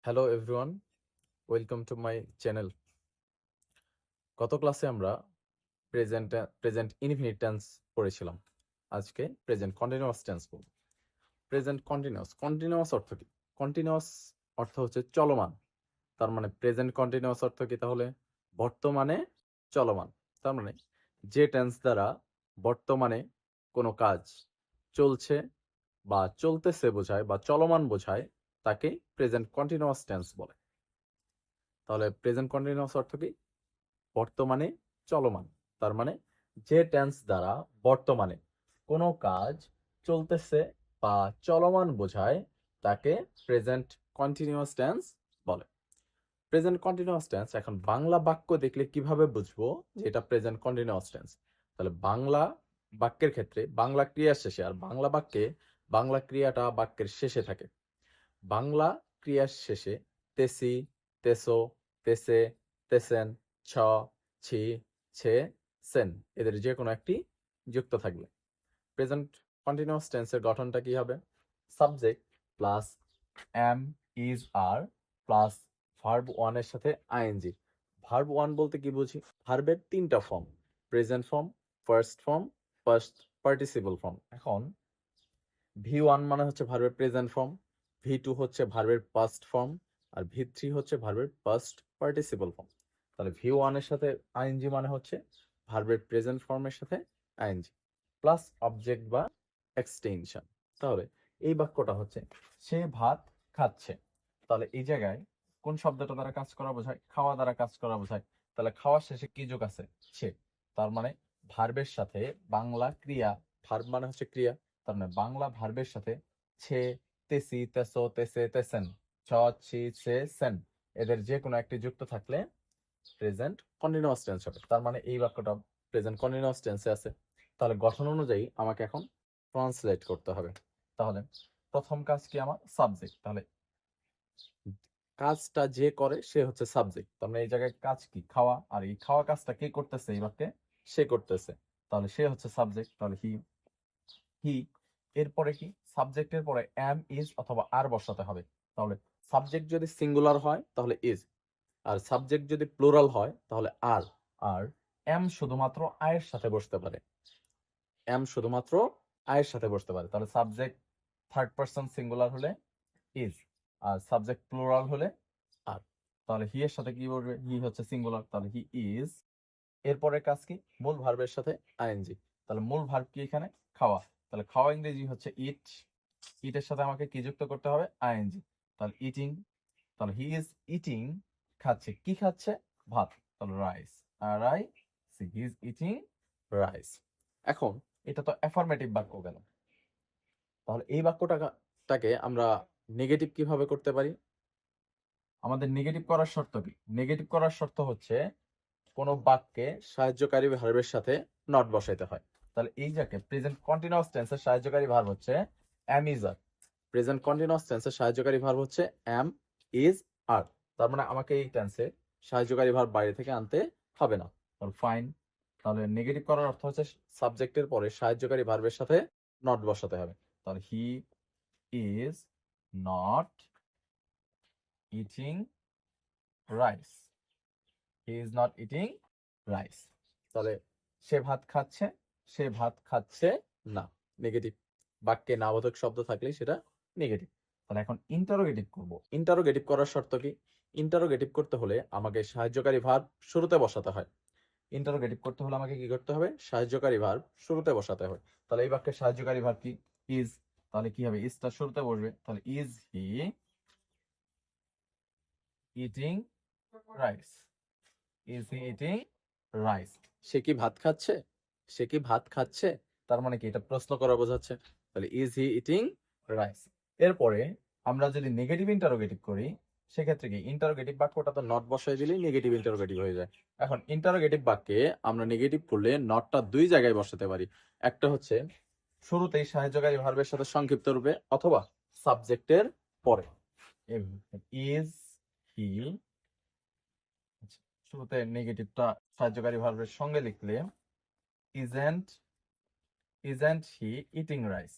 Hello everyone, welcome to my channel. গত ক্লাসে আমরা প্রেজেন্ট ইনফিনিট টেন্স পড়েছিলাম। আজকে প্রেজেন্ট কন্টিনিউয়াস টেন্স পড়ব। প্রেজেন্ট কন্টিনিউয়াস অর্থ কি? কন্টিনিউয়াস অর্থ হচ্ছে চলমান। তার মানে প্রেজেন্ট কন্টিনিউয়াস অর্থ কি? তাহলে বর্তমানে চলমান। তার মানে যে টেন্স দ্বারা বর্তমানে কোনো কাজ চলছে বা চলতেছে বোঝায় বা চলমান বোঝায় তাকে প্রেজেন্ট কন্টিনিউয়াস টেন্স বলে। তাহলে প্রেজেন্ট কন্টিনিউয়াস অর্থ কি? বর্তমানে চলমান। তার মানে যে টেন্স দ্বারা বর্তমানে কোনো কাজ চলতেছে বা চলমান বোঝায় তাকে প্রেজেন্ট কন্টিনিউয়াস টেন্স বলে। প্রেজেন্ট কন্টিনিউয়াস টেন্স এখন বাংলা বাক্য দেখলে কিভাবে বুঝবো যে এটা প্রেজেন্ট কন্টিনিউয়াস টেন্স? তাহলে বাংলা বাক্যের ক্ষেত্রে বাংলা ক্রিয়ার শেষে, আর বাংলা বাক্যে বাংলা ক্রিয়াটা বাক্যের শেষে থাকে। বাংলা ক্রিয়ার শেষে তেসি, তেসো, তেসে, তেসেন, ছ, ছি, ছে, সেন এদের যে কোনো একটি যুক্ত থাকবে। প্রেজেন্ট কন্টিনিউয়াস টেন্সের গঠনটা কি হবে? Subject plus am, is, are plus verb ওয়ানের সাথে আইএনজি। ভার্ব ওয়ান বলতে কি বুঝি? ভার্বের তিনটা form: present form, first form, first participle form. এখন V1 মানে হচ্ছে ভার্বের প্রেজেন্ট ফর্ম, V2 হচ্ছে ভার্বের পাস্ট ফর্ম, আর V3 হচ্ছে ভার্বের পাস্ট পার্টিসিপল ফর্ম। তাহলে V1 এর সাথে আইএনজি মানে হচ্ছে ভার্বের প্রেজেন্ট ফর্মের সাথে আইএনজি প্লাস অবজেক্ট বা এক্সটেনশন। তাহলে এই বাক্যটা হচ্ছে সে ভাত খাচ্ছে। তাহলে এই জায়গায় কোন শব্দটা দ্বারা কাজ করা বোঝায়? খাওয়া দ্বারা কাজ করা বোঝায়। তাহলে খাওয়ার শেষে কি যোগ আছে? সে। তার মানে ভার্বের সাথে বাংলা ক্রিয়া, ভার্ব মানে হচ্ছে ক্রিয়া, তার মানে বাংলা ভার্বের সাথে ছে, তেসি, তেসো, তেসে, তেসেন, ছ, ছি, ছে, সেন এদের যে কোনো একটি যুক্ত থাকলে প্রেজেন্ট কন্টিনিউয়াস টেন্স হবে। তার মানে এই বাক্যটা প্রেজেন্ট কন্টিনিউয়াস টেন্সে আছে। তাহলে গঠন অনুযায়ী আমাকে এখন ট্রান্সলেট করতে হবে। তাহলে প্রথম কাজ কি আমার? সাবজেক্ট। তাহলে কাজটা যে করে সে হচ্ছে সাবজেক্ট। তার মানে এই জায়গায় কাজ কি? খাওয়া। আর এই খাওয়া কাজটা কে করতেছে? এই বাক্যে সে করতেছে। তাহলে সে হচ্ছে সাবজেক্ট। তাহলে হি। এরপরে কি? সাবজেক্টের পরে এম, ইজ অথবা আর বসাতে হবে। তাহলে সাবজেক্ট যদি সিঙ্গুলার হয় তাহলে ইজ, আর সাবজেক্ট যদি প্লুরাল হয় তাহলে আর। আর এম শুধুমাত্র আয়ের সাথে বসতে পারে। এম শুধুমাত্র আয়ের সাথে বসতে পারে। তাহলে সাবজেক্ট থার্ড পারসন সিঙ্গুলার হলে ইজ, আর সাবজেক্ট প্লুরাল হলে আর। তাহলে হি এর সাথে কি বলবে? হি হচ্ছে সিঙ্গুলার, তাহলে হি ইজ। এরপরে কাজ কি? মূল ভার্বের সাথে আইএনজি। তাহলে মূল ভার্ব কি এখানে? খাওয়া। তাহলে খাওয়া ইংরেজি হচ্ছে ইট। ইটের সাথে আমাকে কি যুক্ত করতে হবে? আইএনজি। তাহলে ইটিং। তাহলে হি ইজ ইটিং, খাচ্ছে। কি খাচ্ছে? ভাত। তাহলে rice, R I C, he is eating rice. এখন এটা তো অ্যাফার্মেটিভ বাক্য গেল। তাহলে এই বাক্যটাকে আমরা নেগেটিভ কিভাবে করতে পারি? আমাদের নেগেটিভ করার শর্ত কি? নেগেটিভ করার শর্ত হচ্ছে কোনো বাক্যে সাহায্যকারী ভার্বের সাথে নট বসাইতে হয়। তাহলে এই যাকে প্রেজেন্ট কন্টিনিউয়াস টেন্সের সাহায্যকারী ভার্ব হচ্ছে am, is, are. Present continuous টেন্সের সাহায্যকারী ভার্ব হচ্ছে এম, ইজ, আর। তার মানে আমাকে এই টেন্সে সাহায্যকারী ভার্ব বাইরে থেকে আনতে হবে না। তাহলে ফাইন। তাহলে নেগেটিভ করার অর্থ হচ্ছে সাবজেক্টের পরে সাহায্যকারী ভার্বের সাথে নট বসাতে হবে। তাহলে he is not eating rice. He is not eating rice. তাহলে সে ভাত খাচ্ছে, সে ভাত খাচ্ছে না। নেগেটিভ। বাক্যে নাবোধক শব্দ থাকলে সেটা নেগেটিভ। তাহলে এখন ইন্টারোগেটিভ করব। ইন্টারোগেটিভ করার শর্ত কি? ইন্টারোগেটিভ করতে হলে আমাকে সাহায্যকারী ভার্ব শুরুতে বসাতে হয়। ইন্টারোগেটিভ করতে হলে আমাকে কি করতে হবে? সাহায্যকারী ভার্ব শুরুতে বসাতে হয়। তাহলে এই বাক্যের সাহায্যকারী ভার্ব কি? ইজ। তাহলে কি হবে? ইজটা শুরুতে বসবে। তাহলে is he eating rice? Is he eating rice? সে কি ভাত খাচ্ছে? সে কি ভাত খাচ্ছে? তার মানে কি? এটা প্রশ্ন করা বোঝাচ্ছে। তাহলে ইজ হি ইটিং রাইস। এরপরে আমরা যদি নেগেটিভ ইন্টারোগেটিভ করি সেক্ষেত্রে কি? ইন্টারোগেটিভ বাক্যটা তো নট বসাই দিলেই নেগেটিভ ইন্টারোগেটিভ হয়ে যায়। এখন ইন্টারোগেটিভ বাক্যে আমরা নেগেটিভ করলে নটটা দুই জায়গায় বসাতে পারি। একটা হচ্ছে শুরুতেই সাহায্যকারী ভার্বের সাথে সংক্ষিপ্ত রূপে, অথবা সাবজেক্টের পরে। ইজ হি, শুরুতে নেগেটিভটা সাহায্যকারী ভার্বের সঙ্গে লিখলে isn't he eating rice?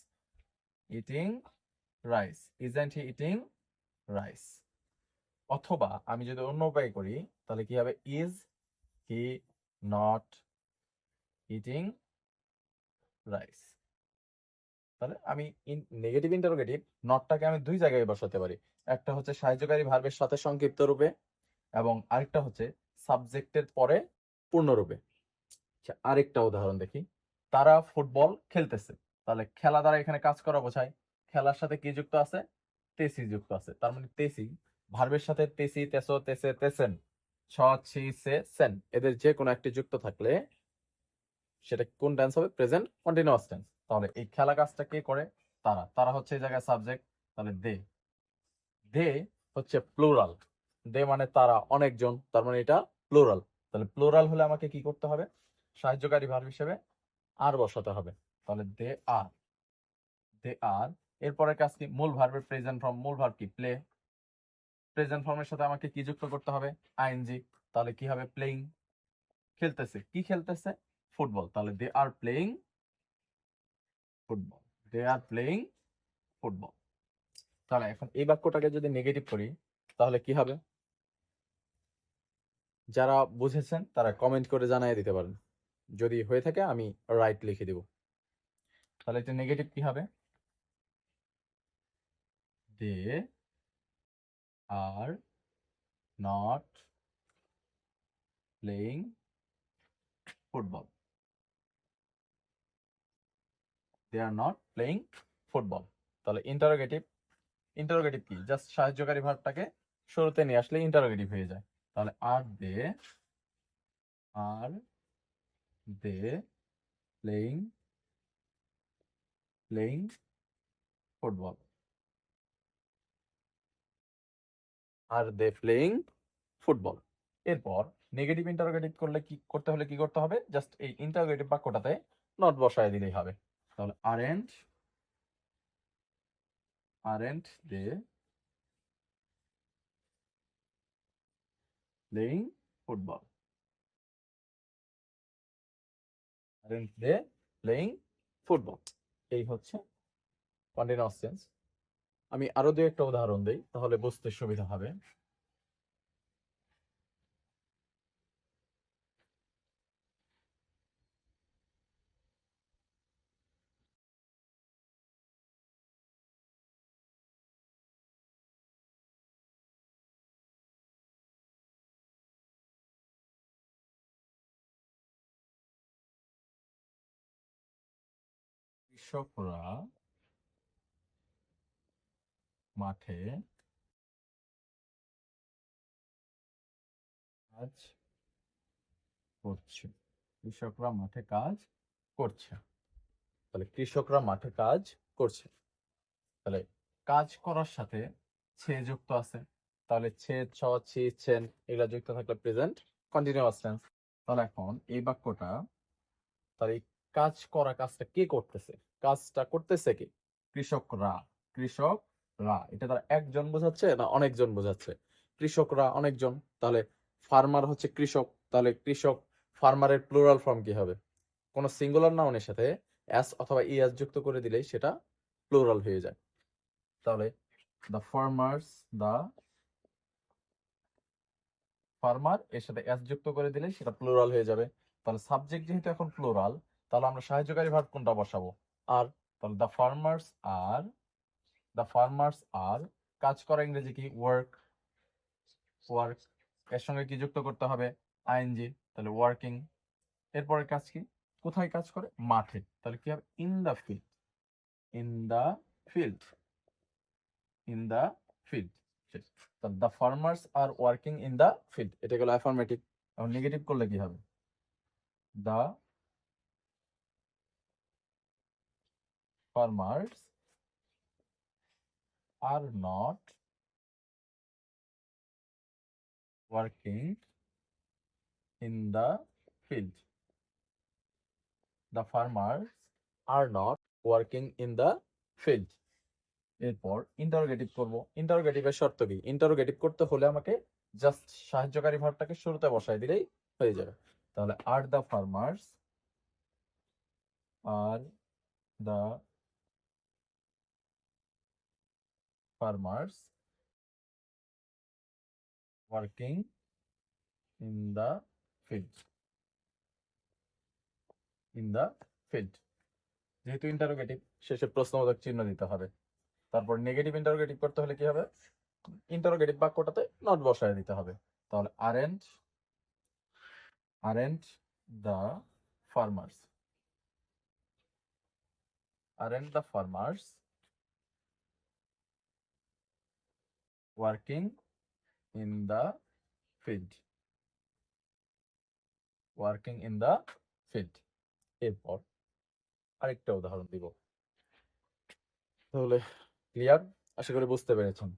Isn't he eating rice? অথবা আমি যদি অন্য উপায় করি তাহলে কি হবে, is he not eating rice. তাহলে আমি নেগেটিভ ইন্টারোগেটিভ নটটাকে আমি দুই জায়গায় বসাতে পারি, একটা হচ্ছে সাহায্যকারী ভার্বের সাথে সংক্ষিপ্ত রূপে এবং আরেকটা হচ্ছে সাবজেক্টের পরে পূর্ণরূপে। আচ্ছা, আরেকটা উদাহরণ দেখি, তারা ফুটবল খেলতেছে। তাহলে খেলা দ্বারা এখানে কাজ করা বোঝায়, খেলার সাথে কি যুক্ত আছে, তেসি যুক্ত আছে, তার মানে তেসি ভার্বের সাথে তেসি, তেসো, তেসে, তেসেন, ছ, ছি, সে, সেন এদের যে কোনো একটি যুক্ত থাকলে সেটা কোন টেন্স হবে, প্রেজেন্ট কন্টিনিউয়াস টেন্স। তাহলে এই খেলা কাজটা কে করে, তারা, তারা হচ্ছে এই জায়গায় সাবজেক্ট, তাহলে দে, দে হচ্ছে প্লুরাল, দে মানে তারা, অনেকজন, তার মানে এটা প্লুরাল। তাহলে প্লুরাল হলে আমাকে কি করতে হবে, সাহায্যকারী ভার্ব হিসেবে আর বসাতে হবে। তাহলে দে আর, দে আর, এরপরে কাজ কি, মূল ভার্বের প্রেজেন্ট ফর্ম, মূল ভার্ব কি প্লে, প্রেজেন্ট ফর্মের সাথে আমাকে কি যুক্ত করতে হবে, আইএনজি। তাহলে কি হবে, প্লেইং, খেলতেছে, কি খেলতেছে, ফুটবল, তাহলে they are playing football, they are playing football. তাহলে এখন এই বাক্যটাকে যদি নেগেটিভ করি তাহলে কি হবে, যারা বুঝেছেন তারা কমেন্ট করে জানিয়ে দিতে পারেন, যদি হয়ে থাকে আমি রাইট লিখে দিব। তাহলে এটা নেগেটিভ কি হবে, they are not playing football, they are not playing football. তাহলে ইন্টারোগেটিভ, ইন্টারোগেটিভ কি, জাস্ট সাহায্যকারী ভার্বটাকে শুরুতে নিয়ে আসলে ইন্টারোগেটিভ হয়ে যায়। তাহলে are they playing playing football, are they playing football. এরপর নেগেটিভ ইন্টারোগেটিভ করলে কি করতে হলে কি করতে হবে, জাস্ট এই ইন্টারোগেটিভ বাক্যটাতে নট বসায় দিলেই হবে। তাহলে aren't they playing football, aren't they playing football. এই হচ্ছে কন্টিনিউয়াস টেন্স। আমি আরো দুই একটা উদাহরণ দেই তাহলে বুঝতে সুবিধা হবে। কৃষকরা মাঠে কাজ করছে, কৃষকরা মাঠে কাজ করছে। তাহলে কৃষকরা মাঠে কাজ করছে, তাহলে কাজ করার সাথে ছে যুক্ত আছে, তাহলে ছে, ছ, ছি, ছেন এগুলা যুক্ত থাকলে প্রেজেন্ট কন্টিনিউয়াস টেন্স। তাহলে এখন এই বাক্যটা, তাহলে এই কাজ করা কাজটা কে করতেছে, কাজটা করতেছে কি, কৃষকরা, কৃষকরা এটা তারা একজন বোঝাচ্ছে না অনেকজন বোঝাচ্ছে, কৃষকরা অনেকজন। তাহলে ফার্মার হচ্ছে কৃষক, তাহলে কৃষক, ফার্মারের প্লুরাল ফর্ম কি হবে, কোন সিঙ্গুলার নাউনের সাথে এস অথবা ইএস যুক্ত করে দিলেই সেটা প্লুরাল হয়ে যায়। তাহলে দ্য ফার্মার্স, দ্য ফার্মার এর সাথে এস যুক্ত করে দিলে সেটা প্লুরাল হয়ে যাবে। তাহলে সাবজেক্ট যেহেতু এখন প্লুরাল, তাহলে আমরা সাহায্যকারী ভার্ব কোনটা বসাবো, আর। তাহলে দ্য ফার্মার্স আর, কাজ করা ইংরেজি কি, ওয়ার্ক, ওয়ার্ক এর সঙ্গে কি যুক্ত করতে হবে, আইএনজি, তাহলে ওয়ার্কিং। এরপরে কাজ কি, কোথায় কাজ করে, মাঠে, তাহলে কি হবে, in the field, in the field, in the field. The farmers are working in the field, এটা গেল অ্যাফার্মেটিভ। এখন নেগেটিভ করলে কি হবে, the farmers are not working in the field, the farmers are not working in the field. এরপর interrogative করব, ইন্টারোগেটিভের শর্ত কি, ইন্টারোগেটিভ করতে হলে আমাকে জাস্ট সাহায্যকারী ভার্বটাকে শুরুতে বসায় দিলেই হয়ে যাবে। তাহলে are the farmers, are the farmers working in the field. In the field, যেহেতু ইন্টারোগেটিভ শেষে প্রশ্নবোধক চিহ্ন দিতে হবে। তারপর নেগেটিভ ইন্টারোগেটিভ করতে হলে কি হবে, ইন্টারোগেটিভ বাক্যটাতে নট বসায় দিতে হবে। তাহলে aren't the farmers, aren't the farmers working in the field? Working in the field. এরপর আরেকটা উদাহরণ দিব। তাহলে ক্লিয়ার, আশা করি বুঝতে পেরেছেন।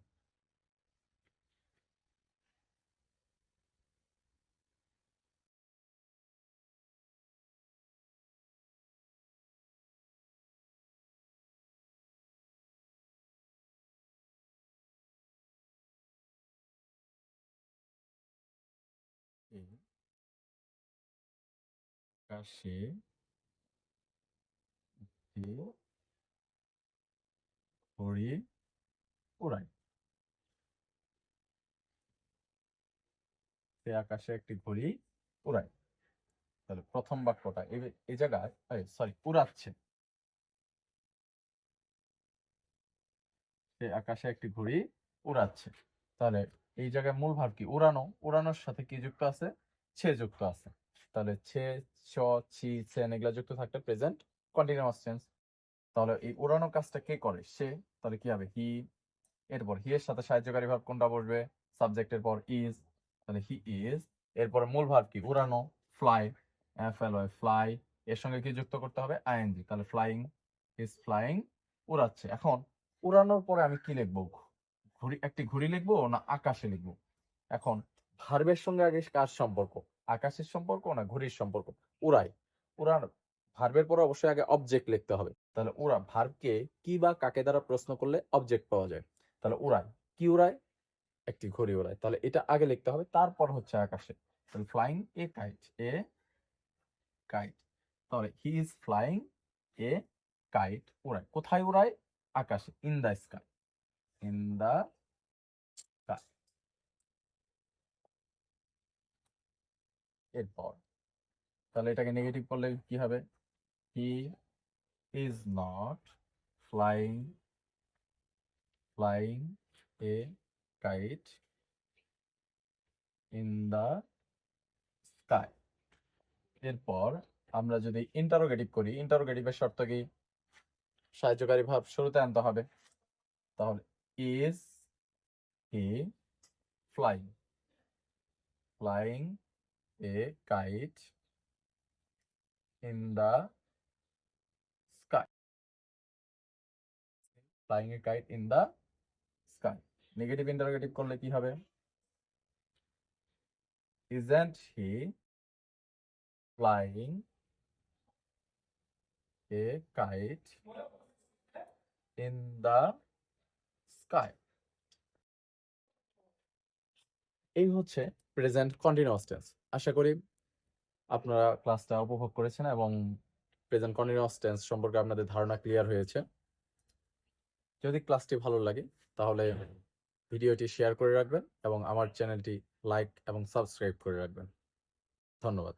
আকাশে একটি ঘড়ি উড়ায়। সে আকাশে একটি ঘড়ি উড়ায়। তাহলে প্রথম বাক্যটা এই জায়গায় সরি উড়াচ্ছে। সে আকাশে একটি ঘড়ি উড়াচ্ছে। তাহলে এই জায়গায় মূল ভাব কি, উড়ানো। উড়ানোর সাথে কি যুক্ত আছে, ছে যুক্ত আছে। তাহলে ছে, ছ, ছি, সেন এগুলা যুক্ত থাকলে প্রেজেন্ট কন্টিনিউয়াস টেন্স। তাহলে এই উড়ানো কাজটা কে করে, সে। তাহলে কি হবে, হি। এরপর হি এর সাথে সাহায্যকারী ভাব কোনটা বসবে, সাবজেক্টের পর ইজ। তাহলে হি ইজ। এরপর মূল ভাব কি, উড়ানো, ফ্লাই, FLY, ফ্লাই। এর সঙ্গে কি যুক্ত করতে হবে, আইএনজি। তাহলে ফ্লাইং, ইজ ফ্লাইং, উড়াচ্ছে। এখন উড়ানোর পরে আমি কি লিখবো, ঘুড়ি, একটি ঘুড়ি লিখবো না আকাশে লিখবো। এখন ভার্বের সঙ্গে আগে কার সম্পর্ক, আকাশের সম্পর্ক না ঘুড়ির সম্পর্ক, উড়ায়। উড়ান ভার্বের পরে অবশ্যই আগে অবজেক্ট লিখতে হবে। তাহলে উড়া ভার্বকে কি বা কাকে দ্বারা প্রশ্ন করলে অবজেক্ট পাওয়া যায়। তাহলে উড়ায়, কি উড়ায়, একটি ঘড়ি উড়ায়। তাহলে এটা আগে লিখতে হবে, তারপর হচ্ছে আকাশে। তাহলে flying a kite, a kite. তাহলে he is flying a kite, উড়ায়। কোথায় উড়ায়, আকাশে। In the sky, in the sky. এরপর তাহলে এটাকে নেগেটিভ করলে কি হবে, he is not flying a kite in the sky. এরপর আমরা যদি ইন্টারোগেটিভ করি, ইন্টারোগেটিভের শর্ত কি, সাহায্যকারী ভাব শুরুতে আনতে হবে। তাহলে is he flying a kite in the sky, flying a kite in the sky. Negative interrogative করলে কি হবে, isn't he flying a kite in the sky? এই হচ্ছে প্রেজেন্ট কন্টিনিউয়াস টেন্স। আশা করি আপনারা ক্লাসটা উপভোগ করেছেন এবং প্রেজেন্ট কন্টিনিউয়াস টেন্স সম্পর্কে আপনাদের ধারণা ক্লিয়ার হয়েছে। যদি ক্লাসটি ভালো লাগে তাহলে ভিডিওটি শেয়ার করে রাখবেন এবং আমার চ্যানেলটি লাইক এবং সাবস্ক্রাইব করে রাখবেন। ধন্যবাদ।